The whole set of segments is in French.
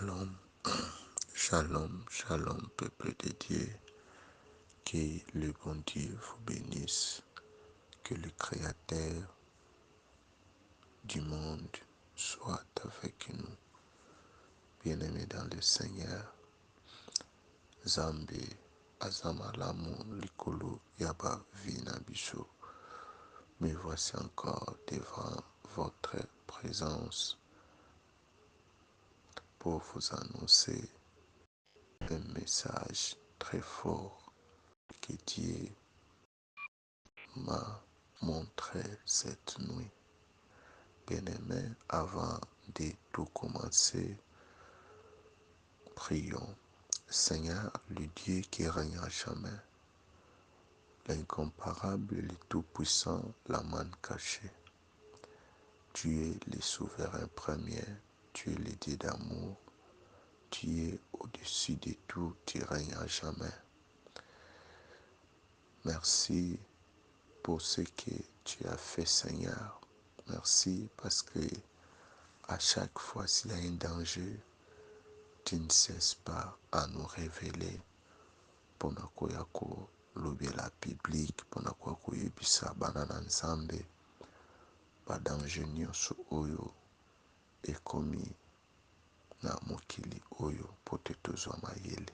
Shalom, shalom, shalom, peuple de Dieu. Que le bon Dieu vous bénisse. Que le Créateur du monde soit avec nous. Bien-aimés dans le Seigneur, Zambé, Azamalamu, Likolo, Yaba, Vina, Bicho. Me voici encore devant votre présence pour vous annoncer un message très fort que Dieu m'a montré cette nuit. Bien-aimé, avant de tout commencer, prions. Seigneur, le Dieu qui règne à jamais, l'incomparable, le tout-puissant, la main cachée. Tu es le souverain premier, tu es le Dieu d'amour, tu es au-dessus de tout, tu règnes à jamais. Merci pour ce que tu as fait, Seigneur. Merci parce que à chaque fois s'il y a un danger, tu ne cesses pas à nous révéler. Pona koya ko lobela public, pona koya ko yebisa bana na Nzambe, ba danger nyonso oyo ekomi na mokili oyo po te tozwa mayele.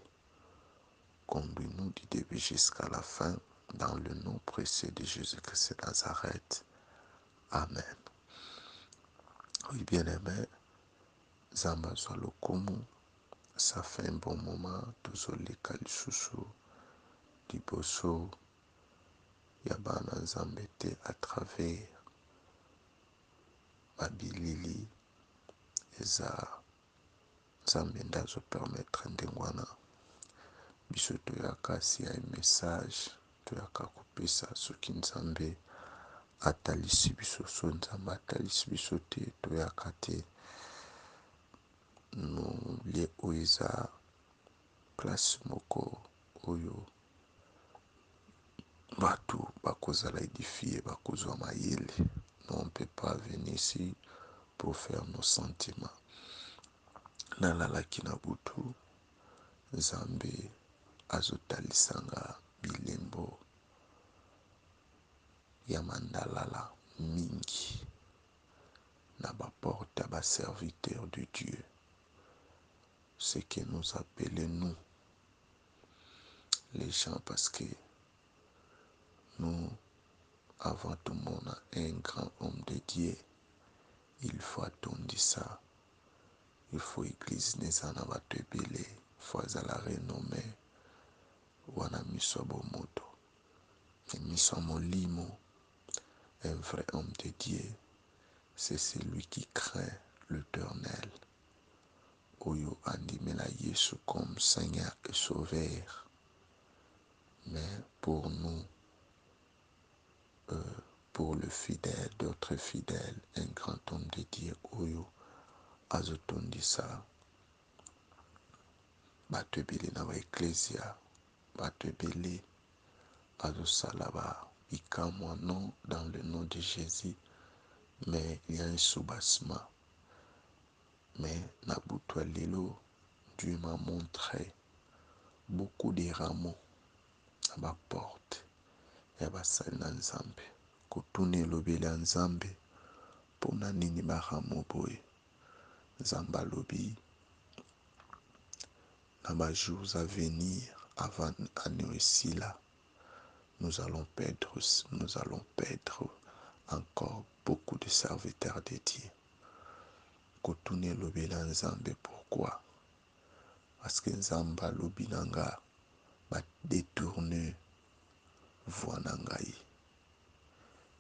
Conduis-nous du début jusqu'à la fin, dans le nom précieux de Jésus-Christ de Nazareth. Amen. Oui, bien-aimé, Zamba zwa lokumu, ça fait un bon moment, tozoleka lisusu liboso ya bana Nzambe te à travers babilili eza Nzambe nde azopermettre ndenge wana biso toyaka si ya message toyaka kopesa soki Nzambe atalisi biso, so Nzambe atalisi biso te toyaka te. Lie oyo eza place moko oyo bato bakozala édifié, bakozwa mayele. Non, on ne peut pas venir ici pour faire nos sentiments. Nalalaki na butu, Nzambe azotalisanga bilembo ya mandalala mingi na baporte ya baserviteur de Dieu. Ce que nous appelons nous, les gens, parce que nous, avant tout le monde, un grand homme de Dieu, il faut attendre ça. Il faut église nezana batebele, il faut la renommée, wana miso bomoto, miso molimo. Un vrai homme de Dieu, c'est celui qui craint l'Éternel. Oyo andimela Yesu comme Seigneur et Sauveur. Mais pour nous, pour le fidèle, d'autres fidèles, un grand homme de Dieu, Oyo azotondisa bato ebele na ba ecclesia, bato ebele azosala ba bikamwa non dans le nom de Jésus, mais il y a un soubassement. Mais Nabuto Lilo, Dieu m'a montré beaucoup de rameaux à ma porte. Et à basali na Nzambe. Kotune lobele ya Nzambe. Pona nini ba rameaux boye. Nzamba lobi. Dans les jours à venir, avant année ici là, nous allons perdre encore beaucoup de serviteurs de Dieu. Kotune lobele ya Nzambe, pourquoi? Parce que Nzamba lobi nanga ba détourner voix nangai.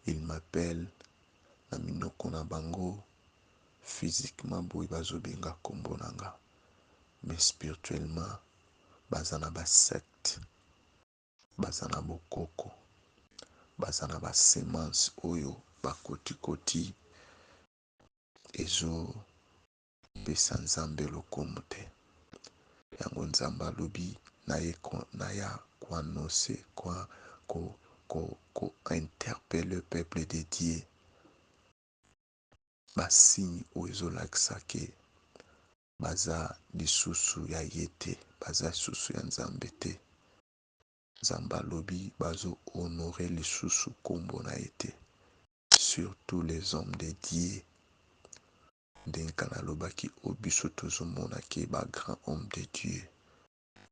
Il m'appelle na minoko na bango physiquement boy bazobenga kombo nanga, mais spirituellement bazana ba secte, bazana bokoko, bazana ba semence oyo bakoti koti ezo pesa Nzambe lokumu te. Yango Nzambe alobi naya koannonce ko interpelle le peuple de Dieu. Basigne oyo ezolakisa ke baza lisusu ya ye te, baza lisusu ya nzambe te. Nzambe alobi bazo honore lisusu kombo na ye te. Surtout les hommes de Dieu. Ndenge nalobaki o biso tozomonaki ba grand homme de Dieu.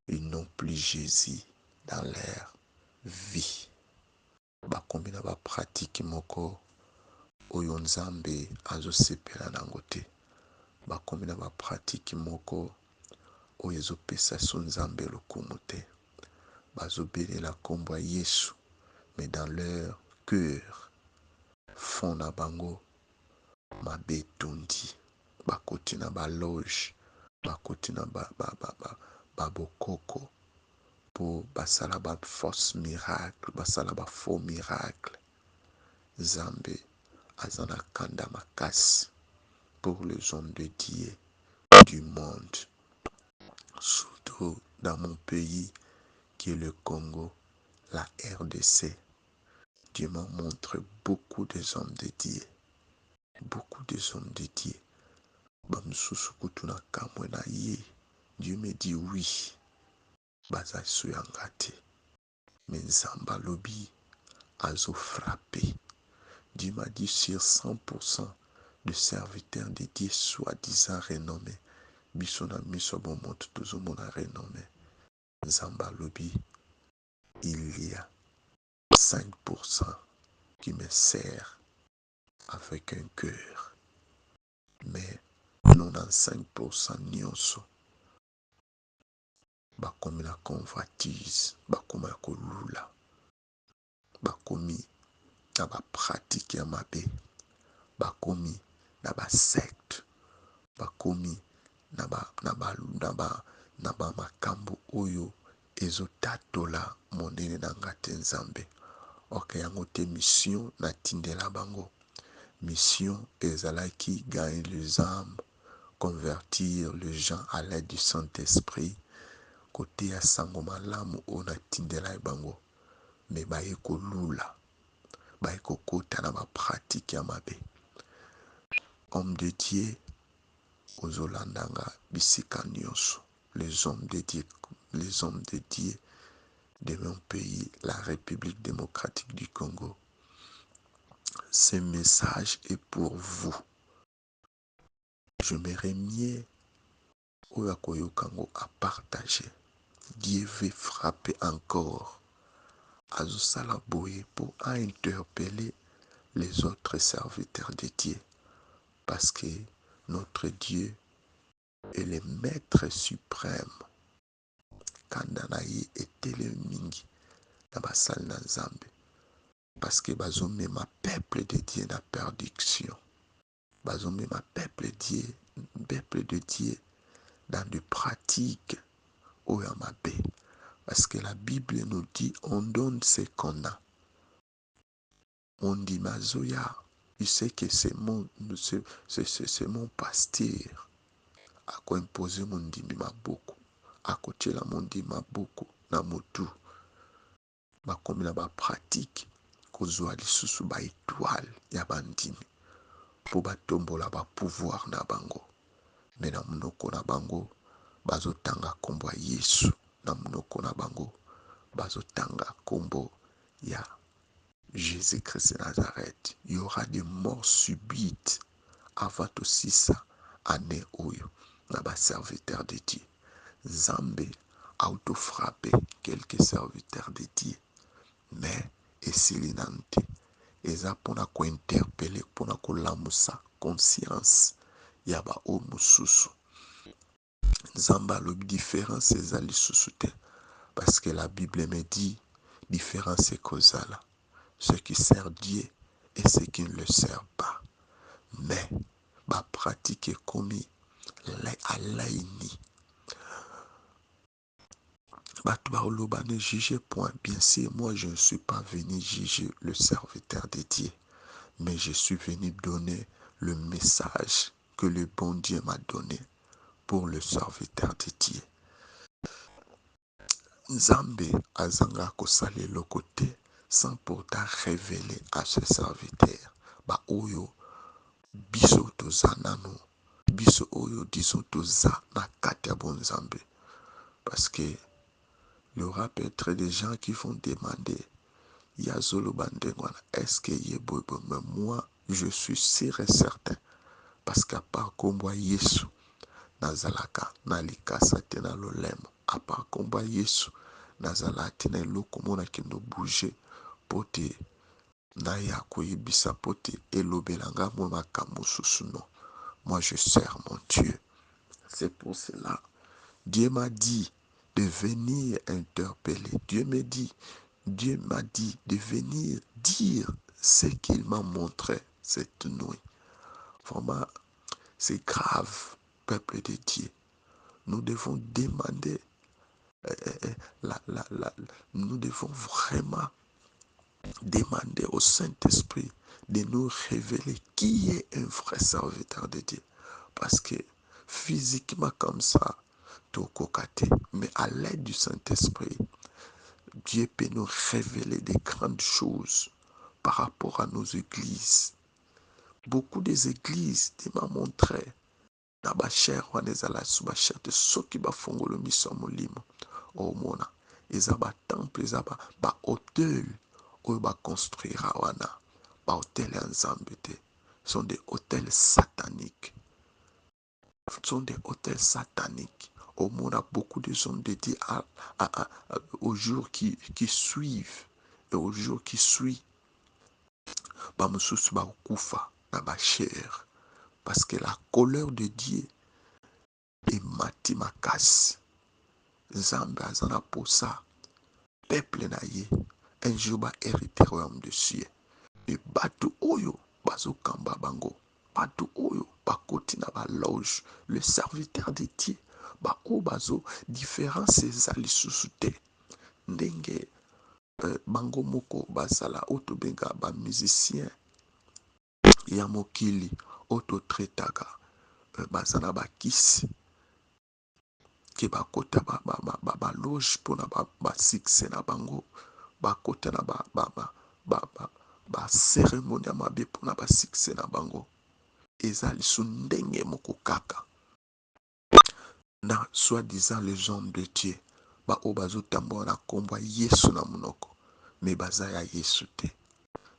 Ils n'ont plus Jésus dans leur vie. Bakombi na ba pratique moko oyo nzambe azosepela nango te. Bakombi na ba pratique moko oyo ezopesa so nzambe lokumu te. Bazobelela kombo ya Yesu, mais dans leur cœur fond na bango mabe etondi. Bakoti na baloge, bakoti na babokoko po basala ba fausse miracle, basala ba faux miracle. Nzambe aza na kanda makasi pour les hommes de Dieu du monde, surtout dans mon pays qui est le Congo, la RDC. Dieu me montre beaucoup des hommes de Dieu, beaucoup des hommes de Dieu. Bamsusu kutuna kamwe na ye. Dieu me dit oui, baza su yanga te. Mais nzamba lobi azo frappé. Dieu m'a dit sur 100% de serviteurs de Dieu soi-disant renommés, bisona miso bomoto tozomona renommé. Nzamba lobi, il y a 5% qui me sert avec un cœur. Mais 95% nyonso bakomi na convoitise, bakomi na kolula, bakomi na bapratique ya mabe, bakomi na basecte, bakomi na makambo oyo ezotatola monene na nga te nzambe. Ok, yango te mission natindela bango. Mission ezalaki gagner les âmes, convertir les gens à l'aide du Saint-Esprit. Côté ya sango malamu o natindela bango. Mais baye kolula, baye kokota na ba pratique ya mabe. Homme de Dieu ozolandanga bisika nyonso. Les hommes de Dieu de mon pays, la République démocratique du Congo. Ce message est pour vous. Je me remets au Akoyokango à partager. Dieu veut frapper encore à Zosalaboye pour interpeller les autres serviteurs de Dieu. Parce que notre Dieu est le maître suprême. Kandanaye était le mingi na basal na Nzambe. Parce que bazome ma peuple de Dieu na perdition. Bazome ma peuple de Dieu dans des pratiques oyamabe. Parce que la Bible nous dit on donne ce qu'on a. On dit Mazoya, il sait que c'est mon pasteur. A quoi imposer mon dimi maboko. A côté la mon dimi maboko na motu. Bakomi na ba pratique kozwa lisusu ba étoile ya bandimi. Po batombola ba pouvoir na bango. Mais na munoko na bango bazotanga kombo ya Yesu. Na munoko na bango bazotanga kombo ya Jésus-Christ de Nazareth. Il y aura des morts subites avant aussi ça année oyo na ba serviteurs de Dieu. Zambé auto-frappé quelques serviteurs de Dieu. Mais esilinante eza pona ko interpeller pona ko lamusa conscience ya ba o mususu. Zamba le différence eza lisusu te. Parce que la Bible me dit différence c'est causale. Ceux qui servent Dieu et ceux qui ne le servent pas. Mais ma pratique est commis à l'aïni. Ne jugez point. Bien sûr, moi je ne suis pas venu juger le serviteur de Dieu. Mais je suis venu donner le message que le bon Dieu m'a donné pour le serviteur de Dieu. Nzambe azanga kosale le côté sans pourtant révéler à ce serviteur. Ba oyo biso tozanano biso oyo disons toza na kati ya bonzambe. Parce que il y aura peut-être des gens qui vont demander Yazolo Bandengwana, est-ce que Yebobo? Mais moi, je suis sûr et certain. Parce qu'à part combat Yesu, Nazalaka, Nalikasa tena lolemo. À part combat Yesu, Nazala tena lokomona qui nous bouger, pote, Naya koyebisa pote, elobelanga mo makambo susuno. Moi, je sers mon Dieu. C'est pour cela. Dieu m'a dit de venir interpeller. Dieu m'a dit de venir dire ce qu'il m'a montré cette nuit. Vraiment, c'est grave, peuple de Dieu. Nous devons demander, nous devons vraiment demander au Saint-Esprit de nous révéler qui est un vrai serviteur de Dieu. Parce que physiquement comme ça, mais à l'aide du Saint-Esprit, Dieu peut nous révéler des grandes choses par rapport à nos églises. Beaucoup des églises, Dieu m'a montré, na bacher wanezala su bacher de soki bafongolo miso molimo omona eza ba temple eza ba hôtel oyo ba construira wana ba hôtel ya nzambe te, sont des hôtels sataniques. Sont des hôtels sataniques. Au monde, a beaucoup de hommes dédiés aux jours qui suivent. Et aux jours qui suivent, bamususu bakufa na bacher. Parce que la colère de Dieu est mati makasi. Nzambe azana pour ça. Peuple na ye. Un jour ba hérité royaume de cieux. Et batu oyo bazo kamba bango. Batu oyo bakoti na ba loge. Le serviteur de Dieu. Ba o bazo différence eza lisusu te. Ndenge bango moko basala oto benga ba musicien ya mokili oto tretaka basana ba kisi ke bakota ba loge pona ba succès na bango bakota na ba cérémonie ya mabe pona ba succès na bango eza lisu ndenge moko kaka na soi-disant les hommes de Dieu ba o bazotambola na kombo Yesu na monoko mais baza ya Yesu te.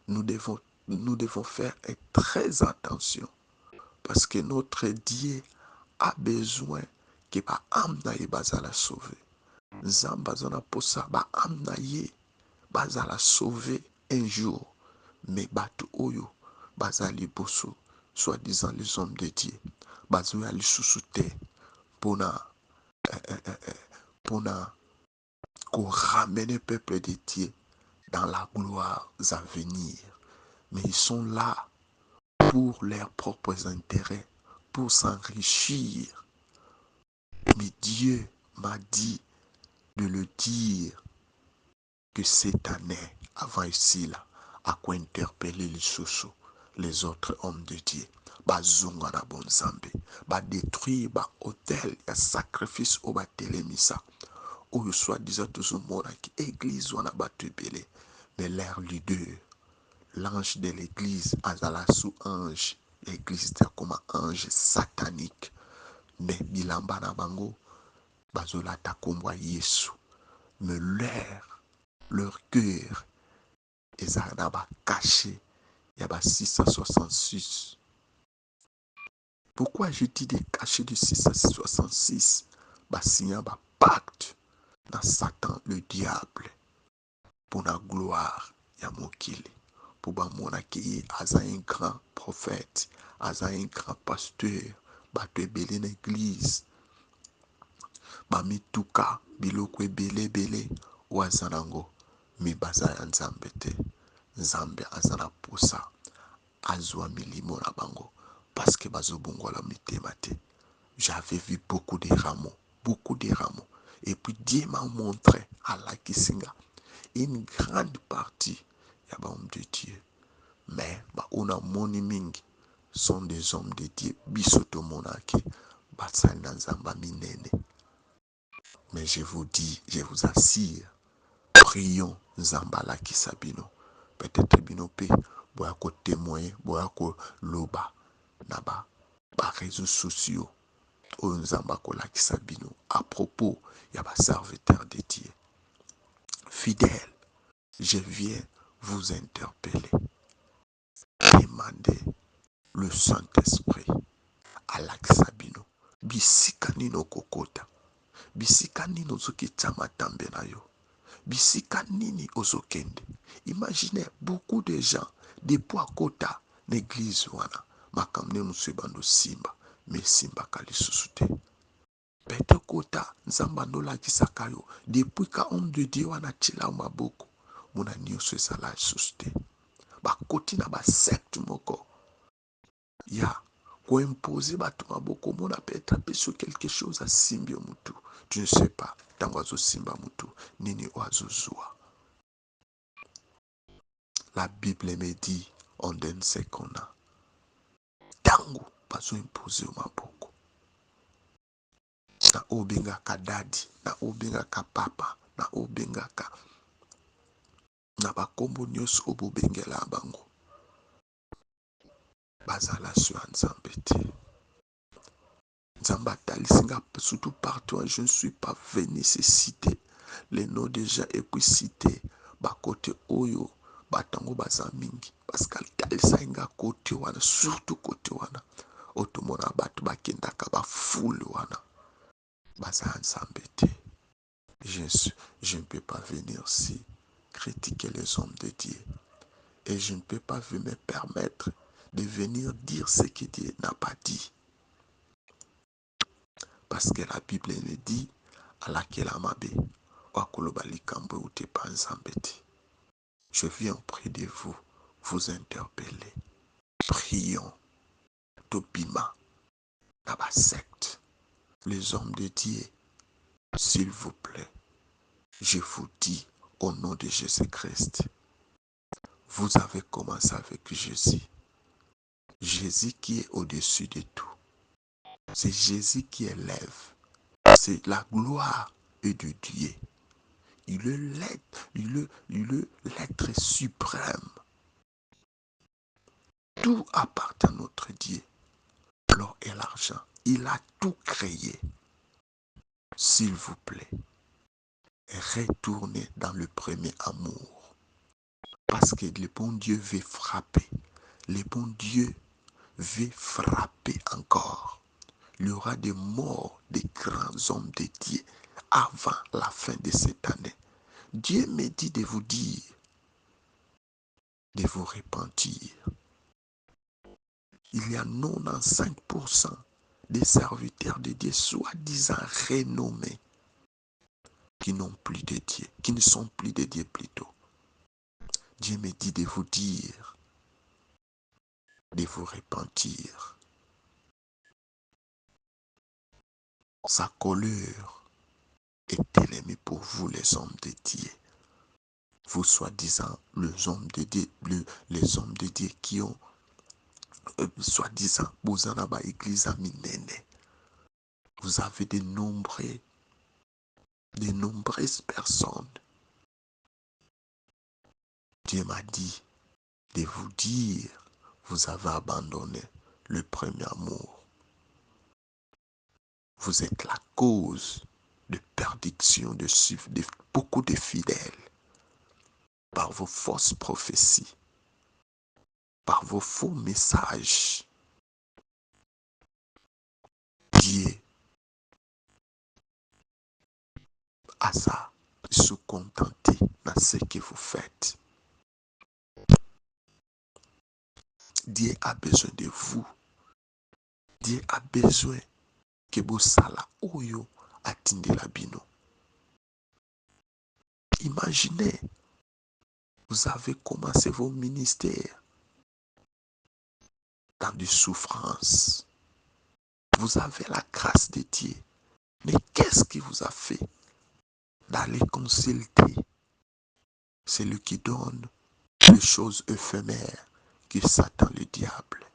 Nous devons faire très attention parce que notre Dieu a besoin que ba âme na ye bazala sauver. Nzamba zona posa ba âme na ye bazala sauver un jour. Mais batu oyo bazali boso, soi-disant les hommes de Dieu, bazoya lisusu te pona ramener peuple de Dieu dans la gloire à venir. Mais ils sont là pour leurs propres intérêts, pour s'enrichir. Mais Dieu m'a dit de le dire que cette année, avant ici, là, à quoi interpeller les autres hommes de Dieu. Bazunga na bonzambe, ba détruire ba hôtel, ya sacrifice au ba telemisa. Ou soit disant toujours mona qui église wana batu belé, mais leur leader, l'ange de l'église, azala sous ange, l'église est comme un ange satanique. Mais bilamba na bango, bazola ta komwa Yesu. Mais leur cœur, ezala ba caché, il y a ba 666. Pourquoi je dis des cachets de 666? Ba signa ba pacte dans Satan, le diable, pour la gloire ya mokili. Pour ba mona ki aza un grand prophète, aza un grand pasteur, ba te belé l'église, ba mituka biloko belé ou azanango, mi baza ya nzambe te. Nzambe azana posa azwa milimo na bango parce que bazo bongola mitema te. J'avais vu beaucoup de rameaux. Et puis Dieu m'a montré à la Kisinga une grande partie ya ba homme de Dieu. Mais on a moni mingi sont des hommes de Dieu. Bisoto monaki batsali na nzamba minene. Mais je vous dis, je vous assure, prions nzamba la kisabino. Peut-être bino pe boya ko témoin, boya ko loba naba ba réseaux sociaux oyo nzambe akolakisa bino à propos ya baserviteur de Dieu. Fidèle, je viens vous interpeller. Demandez le Saint-Esprit alakisa bino bisika nino kokota, bisika nini ozokita matambe na yo, bisika nini ozokende. Imaginez beaucoup de gens depuis akota l'église wana makambo nini mosusu ebando simba me esimbaka lisusu te. Pete kota nzambe andolakisaka yo depuis ka homme de Dieu wana tila maboko mona nyonso ezala lisusu te. Bakoti na basecte moko ya koimpose bato maboko mona peut-être apesi quelque chose asimbi yo mutu. Tu ne sais pas ntango azosimba mutu nini oyo azozwa. La Bible me dit on donne ce qu'on a. Tango bazoimpose yo maboko na obengaka dadi, na obengaka papa, na obengaka na bakombo nyonso oyo bobengela bango, bazala so ya nzambe te. Nzambe atalisinga surtout partout, je ne suis pas venu se citer les noms des gens et puis citer bakote oyo batango baza mingi parce qu'alitalisinga kote wana, surtout kote wana otomona bato bakendaka bafoule wana baza nzambe te. Je ne peux pas venir ici critiquer les hommes de Dieu. Et je ne peux pas me permettre de venir dire ce que Dieu n'a pas dit. Parce que la Bible me dit, je viens auprès de vous, vous interpeller. Prions, Tobima, Naba secte, les hommes de Dieu, s'il vous plaît, je vous dis au nom de Jésus-Christ, vous avez commencé avec Jésus. Jésus qui est au-dessus de tout. C'est Jésus qui élève. C'est la gloire et de Dieu. Il est l'être suprême. Tout appartient à notre Dieu. L'or et l'argent. Il a tout créé. S'il vous plaît, retournez dans le premier amour. Parce que le bon Dieu veut frapper. Le bon Dieu veut frapper encore. Il y aura des morts des grands hommes de Dieu avant la fin de cette année. Dieu me dit de vous dire, de vous repentir. Il y a 95% des serviteurs de Dieu, soi-disant renommés, qui n'ont plus de Dieu, qui ne sont plus de Dieu plutôt. Dieu me dit de vous dire, de vous repentir. Sa colère est ennemie pour vous, les hommes de Dieu. Vous soi-disant les hommes de Dieu, les hommes de Dieu qui ont soi-disant Bozanaba église à Minene. Vous avez de nombreuses personnes. Dieu m'a dit de vous dire, vous avez abandonné le premier amour. Vous êtes la cause de perdition de beaucoup de fidèles par vos fausses prophéties, par vos faux messages. Dieu a ça, se contenter de ce que vous faites. Dieu a besoin de vous. Dieu a besoin que vous sala oyo atindela bino. Imaginez, vous avez commencé vos ministères dans des souffrances. Vous avez la grâce de Dieu. Mais qu'est-ce qui vous a fait d'aller consulter celui qui donne les choses éphémères que Satan le diable?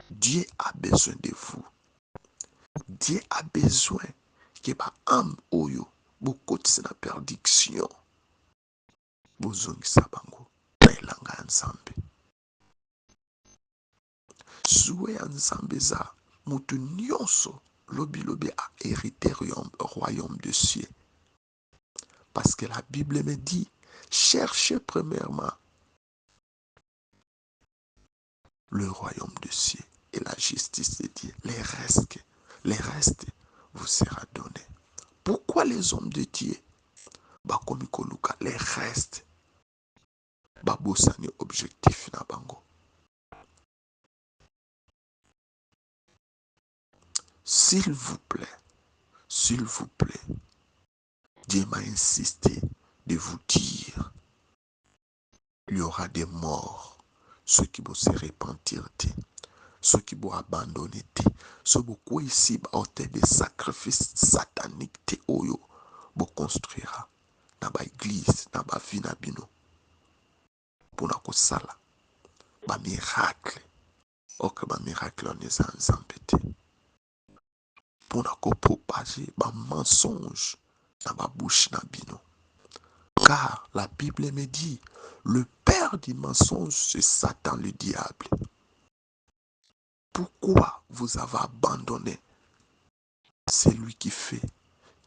Dieu a besoin de vous. Dieu a besoin que ba âme oyo bokotisa na perdiction bozongisa bango na elanga ya Nzambe. souhait ya nzambe eza mutu nyonso lobi a hérité royaume de cieux. Parce que la Bible me dit, cherchez premièrement le royaume de cieux et la justice de Dieu. Les restes vous sera donné. Pourquoi les hommes de Dieu bakomi koluka les restes babosani objectif na bango? S'il vous plaît, Dieu m'a insisté de vous dire, il y aura des morts, ceux qui vont se repentir, ceux qui vont abandonner, ceux qui ici hôtel des sacrifices sataniques, oyo vont construire na ba église, na ba vie na bino, pour na kosala ba miracle, ok ba miracle on est en pour na propager ba mensonge dans ma bouche na bino. Car la Bible me dit, le père du mensonge, c'est Satan, le diable. Pourquoi vous avez abandonné celui qui fait,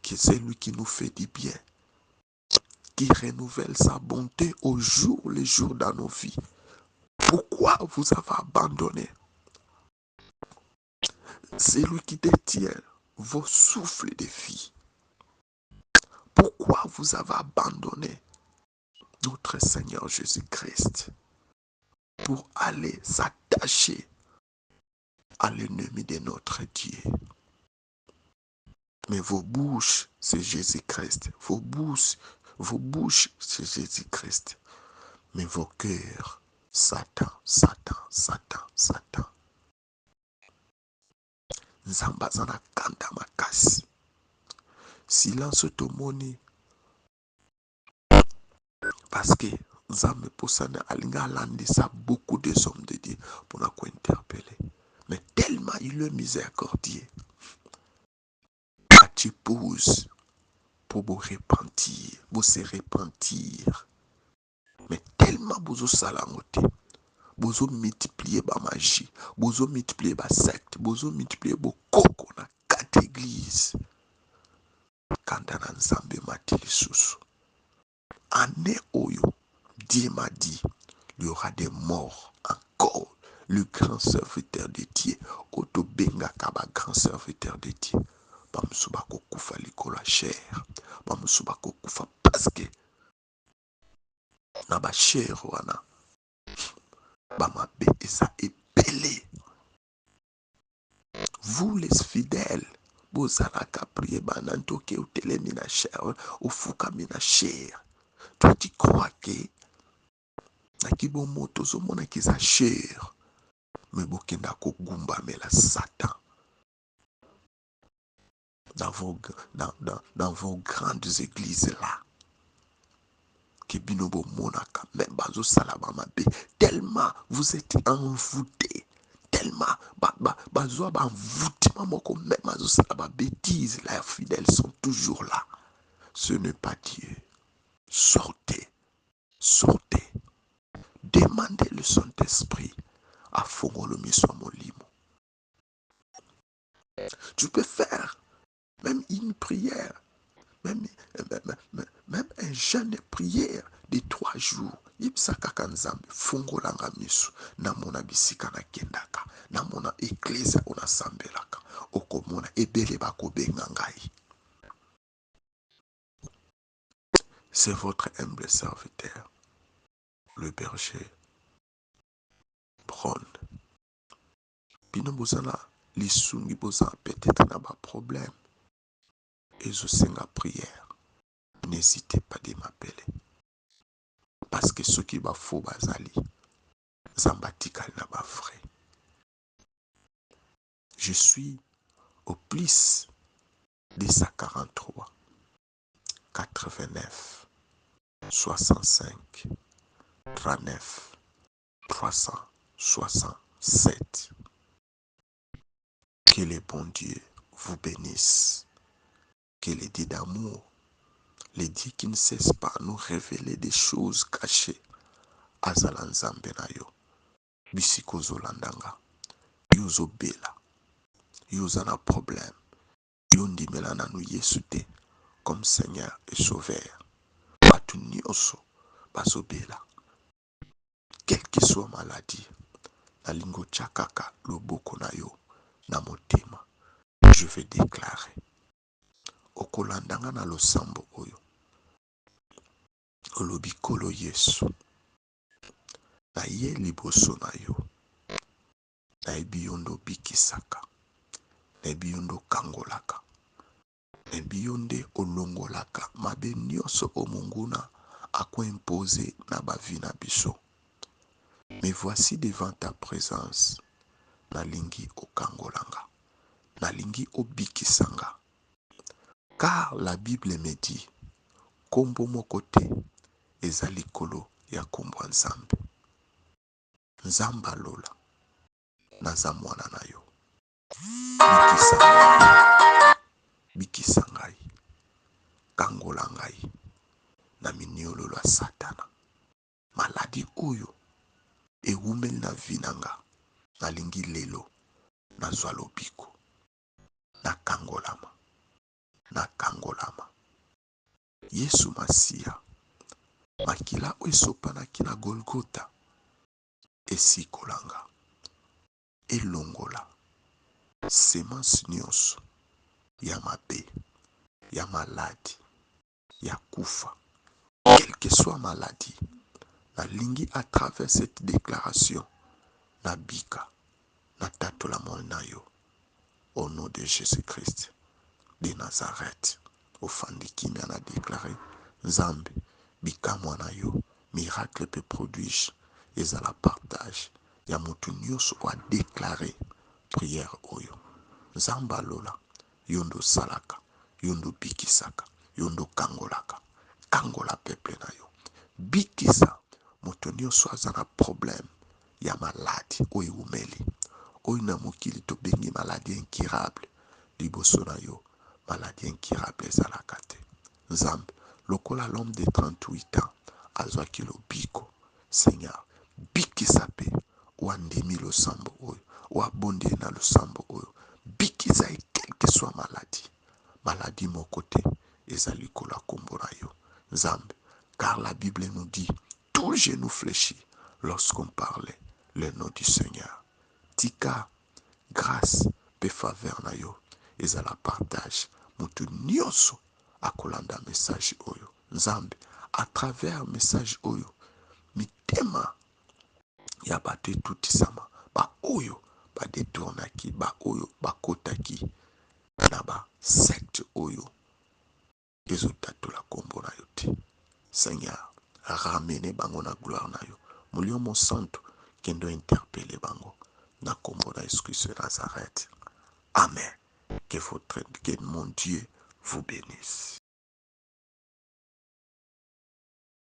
que c'est lui qui nous fait du bien, qui renouvelle sa bonté au jour le jour dans nos vies? Pourquoi vous avez abandonné celui qui détient vos souffles de vie? Pourquoi vous avez abandonné notre Seigneur Jésus-Christ pour aller s'attacher à l'ennemi de notre Dieu? Mais vos bouches, c'est Jésus-Christ. Vos bouches, c'est Jésus-Christ. Mais vos cœurs, Satan, Satan, Satan, Satan. Nzamba zana kanda makasi. Silence tomoni. Parce que Nzambe posana alinga alandisa beaucoup de hommes de Dieu pour nous interpeller. Mais tellement il est miséricordieux. Tu poses pour vous repentir, vous se repentir. Mais tellement vous salangote, vous multipliez la magie, vous multipliez la secte, vous multipliez vos coco dans 4 églises. Quand on a Nzambe matili susu. Année oyo, Dieu m'a dit, il y aura des morts encore. Le grand serviteur de Dieu, Oto Benga Kaba, grand serviteur de Dieu. Bamusuba kokufa likola chair. Bamusuba kokufa parce que na ba chair wana bamabe eza epele. Vous les fidèles, bozalaka prier banantoke utelemi na chair, ufukami na chair. Toi tu crois que na kibomo tozomona kiza chair, mais bokenda kogumba mela Satan. Dans vos grandes églises là, que binobo monaka, même bazo salabama be, tellement vous êtes envoûtés, tellement bazo envoûté, mamoko, même bazo salaba bêtises, les fidèles sont toujours là. Ce n'est pas Dieu. Sortez, sortez, demandez le Saint-Esprit à Fongolo Miswamolimo. Tu peux faire même une prière, même un jeûne de prière de 3 jours. Yipsaka kanzambe, fungolanga misu, na mona bisika na kendaka, na mona eklezia ona sambelaka, okomona ebele bako benga ngai. C'est votre humble serviteur, le berger Bron. Bino bozana lisungi bozana peut-être na ba problème. Et je sing la prière. N'hésitez pas de m'appeler. Parce que ce qui va faux bazali, zambatikal na ba vrai. Je suis au plus 243 89 65 39 367. Que le bon Dieu vous bénisse. Que les dieux d'amour, les dieux qui ne cessent pas de nous révéler des choses cachées, Azalan Zambenayo, Bisiko Zolandanga, yo ozobela, yo oza na problème, yo ndimela nanu Yesu te comme Seigneur et Sauveur. Bato nyonso bazobela, quelle que soit maladie, nalingi otia kaka loboko na yo na motema. Je vais déclarer okolandanga na losambo oyo olobi Nkolo Yesu, naye liboso na yo, nayebi yo nde obikisaka, nayebi yo nde okangolaka, nayebi yo nde olongolaka mabe nyonso o monguna akoimpose na bavi na biso. Mais voici devant ta présence, nalingi okangolanga, nalingi obikisanga. Car la Bible me dit, kombo moko te eza likolo ya kombo ya Nzambe. Nzambe alola, naza mwana na yo. Bikisa ngai, bikisa ngai, kangola ngai na miniololo ya Satana. Maladi oyo ewumeli na vi na nga, nalingi lelo nazwa lobiko, nakangolama, nakangolama. Yesu Masiya, makila oyo esopanaki na Golgota esikolanga, elongola semence nyonso ya mabe, ya maladi, ya kufa, quelle que soit maladie. Nalingi à travers cette déclaration nabika natatola na yo au nom de Jésus-Christ de Nazareth. Ofandi kimia na déclaré Nzambe bika mwana yo, miracle peut produire ezala partage ya mutu nyonso a déclaré prière oyo. Nzambe alola yondo salaka, yondo bikisaka, yondo kangolaka, kangola peuple na yo, bikisa moto nyonso aza na problème ya maladi oyo umeli, oyo na mokili tobengi maladie incurable. Liboso na yo maladie incurable ezalaka te. Nzambe lokola l'homme de 38 ans azwaki lobiko, Seigneur bikisa pe wandimi losambo oyo, wabonde na losambo oyo, bikisa e quelle que soit maladie, maladie moko te eza likolo ya kombo na yo Nzambe. Car la Bible nous dit, tout genou fléchit lorsqu'on parlait le nom du Seigneur. Tika grâce pe faveur na yo ezala partage mutu nyonso akolanda message oyo Nzambe. À travers message oyo mitema ya bato etutisama, ba oyo badetournaki, ba oyo bakotaki na ba secte oyo ezotatola kombo na yo te. Seigneur, ramene bango na gloire na yo. Moliomo santo kendo interpelle bango na kombo na Jésus de Nazareth. Amen. Que mon Dieu vous bénisse.